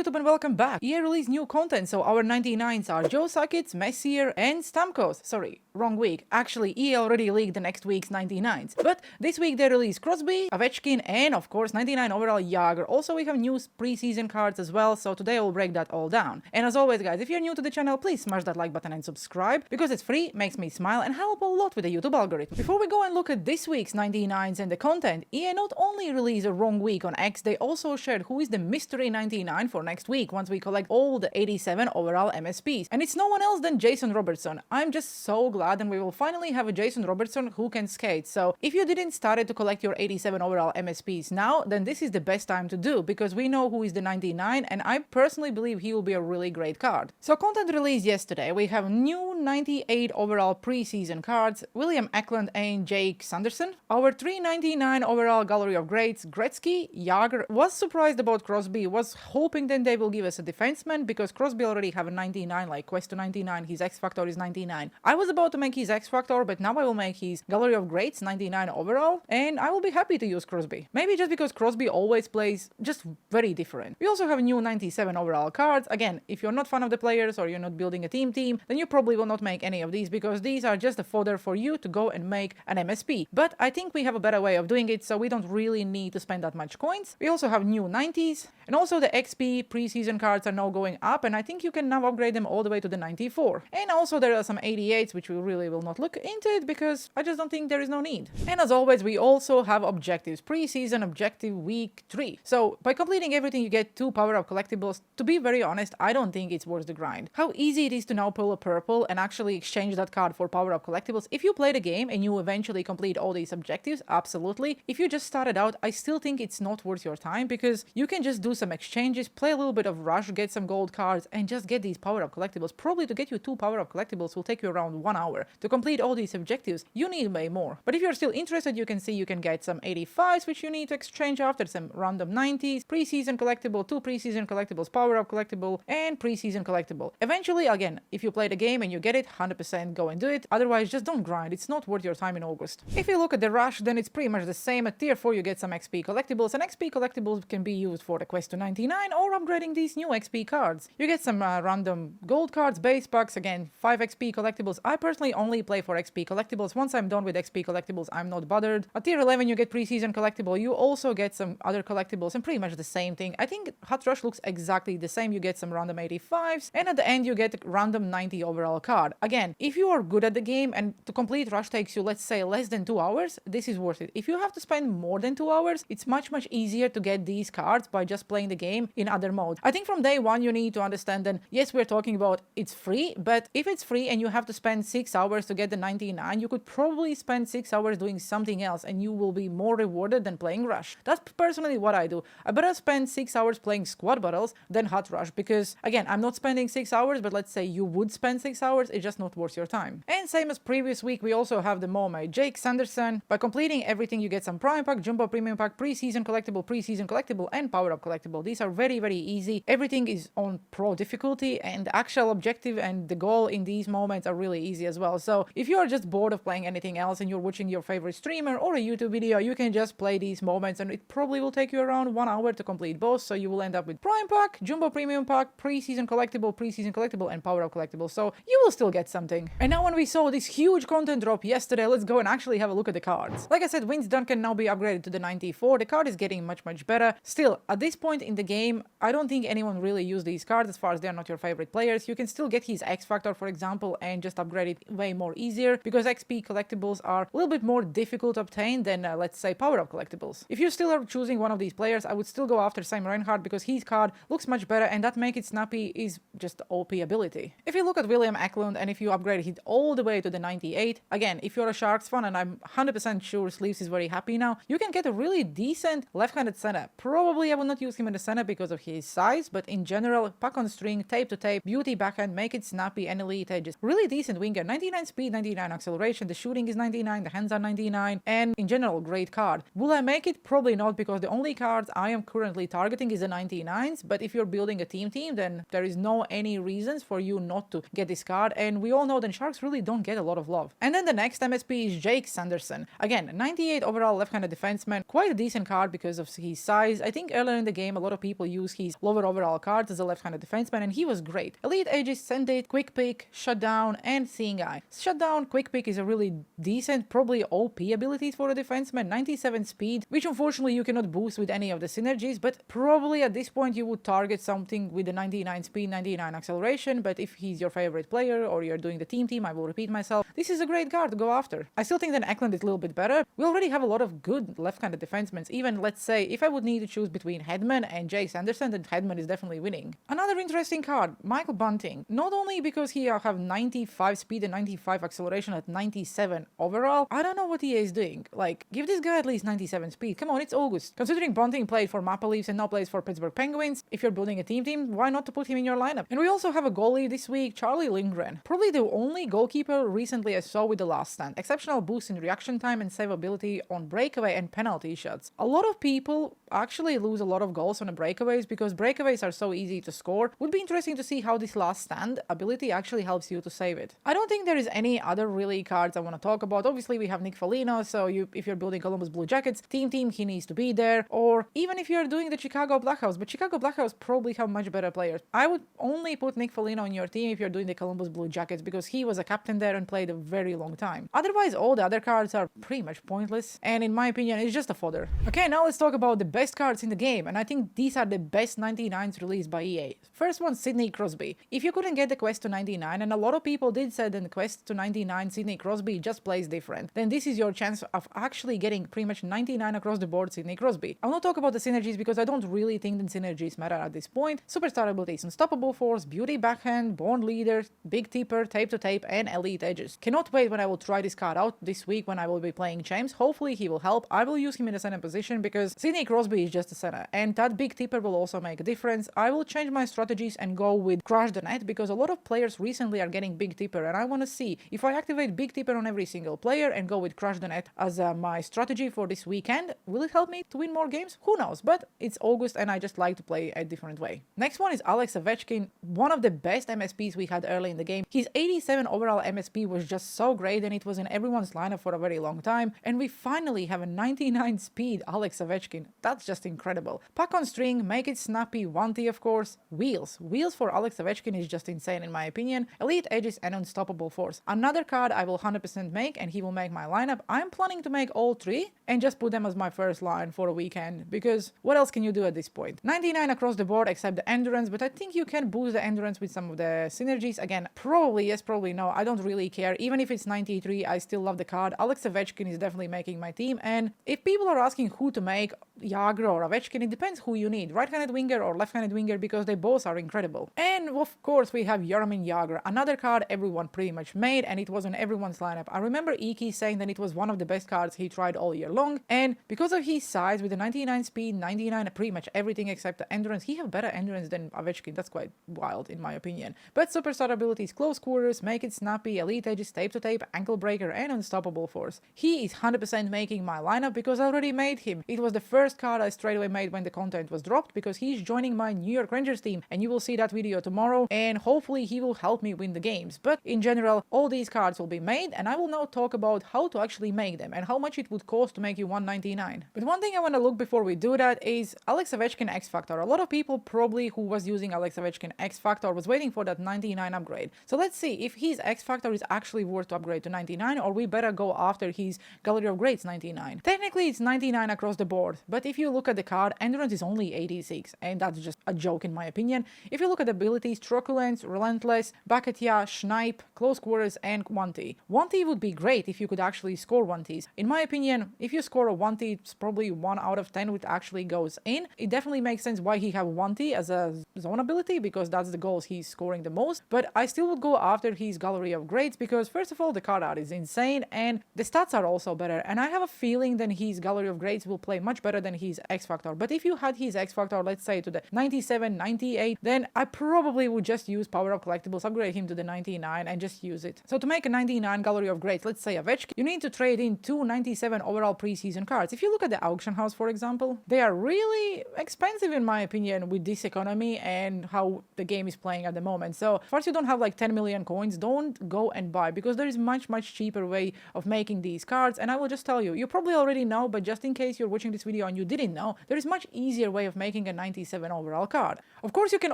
YouTube and welcome back. EA released new content, so our 99s are Joe Sakic, Messier, and Stamkos. Sorry, wrong week. Actually, EA already leaked the next week's 99s. But this week they released Crosby, Ovechkin, and of course 99 overall Jagr. Also, we have new preseason cards as well, so today I will break that all down. And as always, guys, if you're new to the channel, please smash that like button and subscribe, because it's free, makes me smile, and help a lot with the YouTube algorithm. Before we go and look at this week's 99s and the content, EA not only released a wrong week on X, they also shared who is the mystery 99 for next week once we collect all the 87 overall MSPs. And it's no one else than Jason Robertson. I'm just so glad, and we will finally have a Jason Robertson who can skate. So if you didn't start to collect your 87 overall MSPs now, then this is the best time to do, because we know who is the 99, and I personally believe he will be a really great card. So content released yesterday, we have new 98 overall preseason cards, William Eklund and Jake Sanderson. Our 399 overall Gallery of Greats, Gretzky, Jagr. Was surprised about Crosby, was hoping then they will give us a defenseman, because Crosby already have a 99, like Quest to 99, his X Factor is 99. I was about to make his X Factor, but now I will make his Gallery of Greats 99 overall, and I will be happy to use Crosby. Maybe just because Crosby always plays just very different. We also have new 97 overall cards. Again, if you're not fan of the players or you're not building a team, then you probably will not make any of these, because these are just a fodder for you to go and make an MSP. But I think we have a better way of doing it, so we don't really need to spend that much coins. We also have new 90s, and also the XP preseason cards are now going up, and I think you can now upgrade them all the way to the 94. And also there are some 88s, which we really will not look into it, because I just don't think there is no need. And as always, we also have objectives. Preseason objective week 3. So by completing everything, you get 2 power-up collectibles. To be very honest, I don't think it's worth the grind. How easy it is to now pull a purple and actually exchange that card for power-up collectibles. If you play the game and you eventually complete all these objectives, absolutely. If you just started out, I still think it's not worth your time, because you can just do some exchanges, play a little bit of Rush, get some gold cards, and just get these power-up collectibles. Probably to get you 2 power-up collectibles will take you around 1 hour. To complete all these objectives, you need way more. But if you're still interested, you can see you can get some 85s, which you need to exchange after, some random 90s, preseason collectible, 2 preseason collectibles, power-up collectible, and preseason collectible. Eventually, again, if you play the game and you get it, 100% go and do it. Otherwise, just don't grind. It's not worth your time in August. If you look at the Rush, then it's pretty much the same. At tier 4, you get some XP collectibles, and XP collectibles can be used for the Quest to 99 or upgrading these new XP cards. You get some random gold cards, base packs, again, 5 XP collectibles. I personally only play for XP collectibles. Once I'm done with XP collectibles, I'm not bothered. At tier 11, you get preseason collectible. You also get some other collectibles, and pretty much the same thing. I think Hot Rush looks exactly the same. You get some random 85s, and at the end, you get a random 90 overall card. Again, if you are good at the game and to complete Rush takes you, let's say, less than 2 hours, this is worth it. If you have to spend more than 2 hours, it's much easier to get these cards by just playing the game in other modes. I think from day one, you need to understand that, yes, we're talking about it's free, but if it's free and you have to spend 6 hours to get the 99, you could probably spend 6 hours doing something else, and you will be more rewarded than playing Rush. That's personally what I do. I better spend 6 hours playing squad battles than Hot Rush, because, again, I'm not spending 6 hours, but let's say you would spend 6 hours, it's just not worth your time. And same as previous week, we also have the Mermaid, Jake Sanderson. By completing everything, you get some Prime Pack, Jumbo Premium Pack, preseason collectible, and power-up collectible. These are very easy. Everything is on pro difficulty, and the actual objective and the goal in these moments are really easy as well. So if you are just bored of playing anything else and you're watching your favorite streamer or a YouTube video, you can just play these moments, and it probably will take you around 1 hour to complete both. So you will end up with Prime Pack, Jumbo Premium Pack, preseason collectible, and power-up collectible. So you will still get something. And now when we saw this huge content drop yesterday, let's go and actually have a look at the cards. Like I said, Vince Dunn can now be upgraded to the 94. The card is getting much better. Still, at this point in the game, I don't think anyone really used these cards as far as they're not your favorite players. You can still get his X Factor, for example, and just upgrade it way more easier, because XP collectibles are a little bit more difficult to obtain than, let's say, power-up collectibles. If you still are choosing one of these players, I would still go after Sam Reinhardt, because his card looks much better, and that Make It Snappy is just OP ability. If you look at William Eklund, and if you upgrade it all the way to the 98, again, if you're a Sharks fan, and I'm 100% sure Sleeves is very happy now, you can get a really decent left-handed center. Probably I will not use him in the center because of his size, but in general, puck on string, tape to tape, beauty backhand, Make It Snappy, and elite edges. Really decent winger. 99 speed, 99 acceleration, the shooting is 99, the hands are 99, and in general, great card. Will I make it? Probably not, because the only cards I am currently targeting is the 99s, but if you're building a team, then there is no any reasons for you not to get this card, and we all know that Sharks really don't get a lot of love. And then the next MSP is Jake Sanderson. Again, 98 overall left-handed defenseman, quite a decent card because of his size. I think earlier in the game, a lot of people use his these lower overall cards as a left-handed defenseman, and he was great. Elite Aegis, Send It, Quick Pick, Shutdown, and Seeing Eye. Shutdown, Quick Pick is a really decent, probably OP abilities for a defenseman, 97 speed, which unfortunately you cannot boost with any of the synergies, but probably at this point you would target something with the 99 speed, 99 acceleration, but if he's your favorite player or you're doing the team, I will repeat myself, this is a great card to go after. I still think that Eklund is a little bit better. We already have a lot of good left-handed defensemen. Even, let's say, if I would need to choose between Hedman and Jay Sanderson, then Hedman is definitely winning. Another interesting card, Michael Bunting. Not only because he have 95 speed and 95 acceleration at 97 overall, I don't know what EA is doing. Like, give this guy at least 97 speed. Come on, it's August. Considering Bunting played for Maple Leafs and now plays for Pittsburgh Penguins, if you're building a team, why not to put him in your lineup? And we also have a goalie this week, Charlie Lindgren. Probably the only goalkeeper recently I saw with the last stand. Exceptional boost in reaction time and savability on breakaway and penalty shots. A lot of people actually lose a lot of goals on the breakaways because breakaways are so easy to score. Would be interesting to see how this last stand ability actually helps you to save it. I don't think there is any other really cards I want to talk about. Obviously we have Nick Foligno, so if you're building Columbus Blue Jackets, team, he needs to be there. Or even if you're doing the Chicago Blackhawks, but Chicago Blackhawks probably have much better players. I would only put Nick Foligno on your team if you're doing the Columbus Blue Jackets because he was a captain there and played a very long time. Otherwise, all the other cards are pretty much pointless, and in my opinion, it's just a fodder. Okay, now let's talk about the best cards in the game, and I think these are the best 99s released by EA. First one, Sidney Crosby. If you couldn't get the quest to 99, and a lot of people did say that the quest to 99 Sidney Crosby just plays different, then this is your chance of actually getting pretty much 99 across the board Sidney Crosby. I'll not talk about the synergies because I don't really think that synergies matter at this point. Superstar abilities, Unstoppable Force, Beauty Backhand, Born Leader, Big Tipper, Tape to Tape, and Elite Edges. Cannot wait when I will try this card out this week when I will be playing James. Hopefully he will help. I will use him in the center position because Sidney Crosby is just a center, and that Big Tipper will also make a difference. I will change my strategies and go with Crush the Net because a lot of players recently are getting Big Tipper, and I want to see if I activate Big Tipper on every single player and go with Crush the Net as my strategy for this weekend, will it help me to win more games? Who knows, but it's August and I just like to play a different way. Next one is Alex Ovechkin, one of the best MSPs we had early in the game. His 87 overall MSP was just so great and it was in everyone's lineup for a very long time, and we finally have a 99 speed Alex Ovechkin. That's just incredible. Puck on string, make it snappy, 1T of course. Wheels for Alex Ovechkin is just insane in my opinion. Elite Edges and Unstoppable Force. Another card I will 100% make and he will make my lineup. I'm planning to make all three and just put them as my first line for a weekend because what else can you do at this point? 99 across the board except the endurance, but I think you can boost the endurance with some of the synergies. Again, probably yes, probably no. I don't really care. Even if it's 93, I still love the card. Alex Ovechkin is definitely making my team, and if people are asking who to make, Jagr or Ovechkin, it depends who you need, right-handed winger or left-handed winger, because they both are incredible. And of course we have Jaromir Jagr, another card everyone pretty much made, and it was on everyone's lineup. I remember Iki saying that it was one of the best cards he tried all year long, and because of his size with the 99 speed, 99 pretty much everything except the endurance, he have better endurance than Ovechkin. That's quite wild in my opinion. But superstar abilities, close quarters, make it snappy, elite edges, tape to tape, ankle breaker, and unstoppable force. He is 100% making my lineup because I already made him. It was the first card I straight away made when the content was dropped because he's joining my New York Rangers team, and you will see that video tomorrow, and hopefully he will help me win the games. But in general, all these cards will be made, and I will now talk about how to actually make them and how much it would cost to make you 199. But one thing I want to look before we do that is Alex Ovechkin X Factor. A lot of people probably who was using Alex Ovechkin X Factor was waiting for that 99 upgrade. So let's see if his X Factor is actually worth to upgrade to 99, or we better go after his Gallery of Greats 99. Technically it's 99 across the board, but if you look at the card, endurance is only 86, and that's just a joke in my opinion. If you look at the abilities, Truculence, Relentless, Bakatia, Snipe, Close Quarters, and 1T. 1T would be great if you could actually score 1Ts. In my opinion, if you score a 1T, it's probably 1 out of 10 which actually goes in. It definitely makes sense why he have 1T as a zone ability, because that's the goals he's scoring the most, but I still would go after his Gallery of Greats because first of all the card art is insane and the stats are also better, and I have a feeling that his Gallery of Greats will play much better than his X Factor. But if you had his X Factor, let's say to the 97, 98, then I probably would just use Power Up Collectibles, upgrade him to the 99 and just use it. So to make a 99 Gallery of Greats, let's say Ovechkin, you need to trade in 2 97 overall preseason cards. If you look at the auction house, for example, they are really expensive in my opinion with this economy and how the game is playing at the moment. So first, you don't have like 10 million coins, don't go and buy, because there is much cheaper way of making these cards. And I will just tell you, you probably already know, but just in case you're watching this video on and you didn't know, there is much easier way of making a 97 overall card. Of course, you can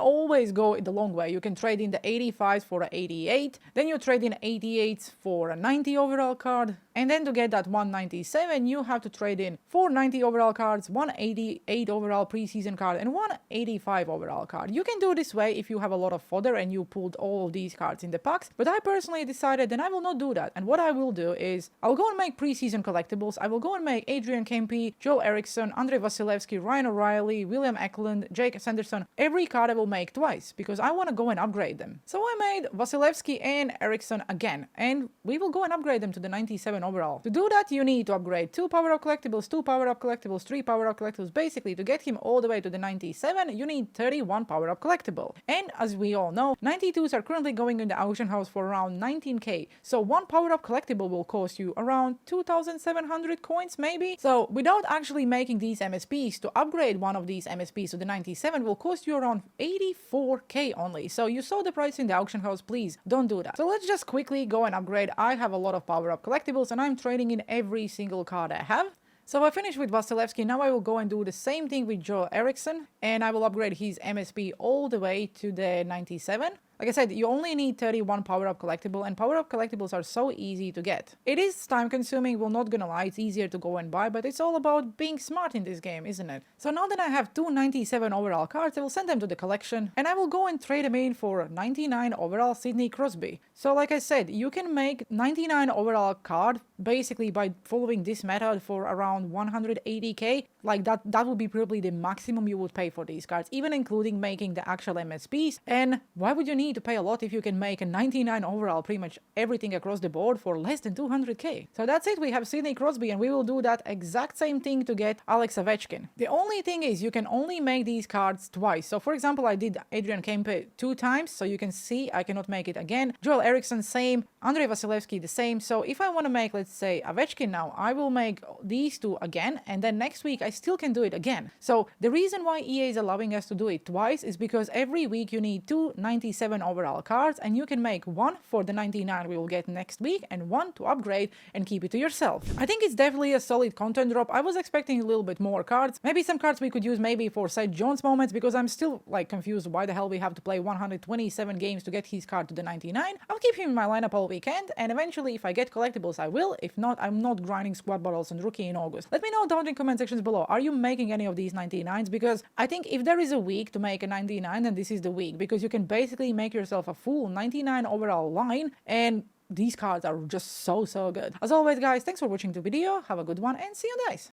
always go the long way. You can trade in the 85s for an 88, then you trade in 88s for a 90 overall card, and then to get that 197, you have to trade in 4 90 overall cards, 188 overall preseason card, and 185 overall card. You can do this way if you have a lot of fodder and you pulled all of these cards in the packs, but I personally decided that I will not do that. And what I will do is, I'll go and make preseason collectibles. I will go and make Adrian Kempe, Joel Eriksson, Andrei Vasilevsky, Ryan O'Reilly, William Eklund, Jake Sanderson. Every card I will make twice, because I want to go and upgrade them. So I made Vasilevsky and Eriksson again, and we will go and upgrade them to the 97 overall. To do that, you need to upgrade 2 power-up collectibles, 2 power-up collectibles, 3 power-up collectibles. Basically, to get him all the way to the 97, you need 31 power-up collectible. And as we all know, 92s are currently going in the auction house for around 19k. So 1 power-up collectible will cost you around 2,700 coins, maybe? So without actually making these MSPs, to upgrade one of these MSPs to the 97 will cost you around 84k only. So you saw the price in the auction house, please don't do that. So let's just quickly go and upgrade. I have a lot of power-up collectibles and I'm trading in every single card I have. So I finished with Vasilevsky. Now I will go and do the same thing with Joe Eriksson, and I will upgrade his MSP all the way to the 97. Like I said, you only need 31 power-up collectible, and power-up collectibles are so easy to get. It is time-consuming, well, not gonna lie, it's easier to go and buy, but it's all about being smart in this game, isn't it? So now that I have 2 97 overall cards, I will send them to the collection, and I will go and trade them in for a 99 overall Sidney Crosby. So like I said, you can make 99 overall card basically by following this method for around 180k. Like that would be probably the maximum you would pay for these cards, even including making the actual MSPs. And why would you need to pay a lot if you can make a 99 overall pretty much everything across the board for less than 200k? So that's it, we have Sidney Crosby, and we will do that exact same thing to get Alex Ovechkin. The only thing is you can only make these cards twice. So for example, I did Adrian Kempe 2 times, so you can see I cannot make it again. Joel Eriksson, same. Andrei Vasilevsky, the same. So if I want to make, let's say, Ovechkin now, I will make these 2 again, and then next week I still can do it again. So the reason why EA is allowing us to do it twice is because every week you need 2 97 overall cards, and you can make 1 for the 99 we will get next week and 1 to upgrade and keep it to yourself. I think it's definitely a solid content drop. I was expecting a little bit more cards, maybe some cards we could use maybe for Seth Jones moments, because I'm still like confused why the hell we have to play 127 games to get his card to the 99. I'll keep him in my lineup all weekend, and eventually if I get collectibles I will. If not, I'm not grinding squad battles on rookie in August. Let me know down in the comment sections below, are you making any of these 99s? Because I think if there is a week to make a 99, then this is the week, because you can basically make yourself a full 99 overall line, and these cards are just so good. As always guys, thanks for watching the video, have a good one and see you guys.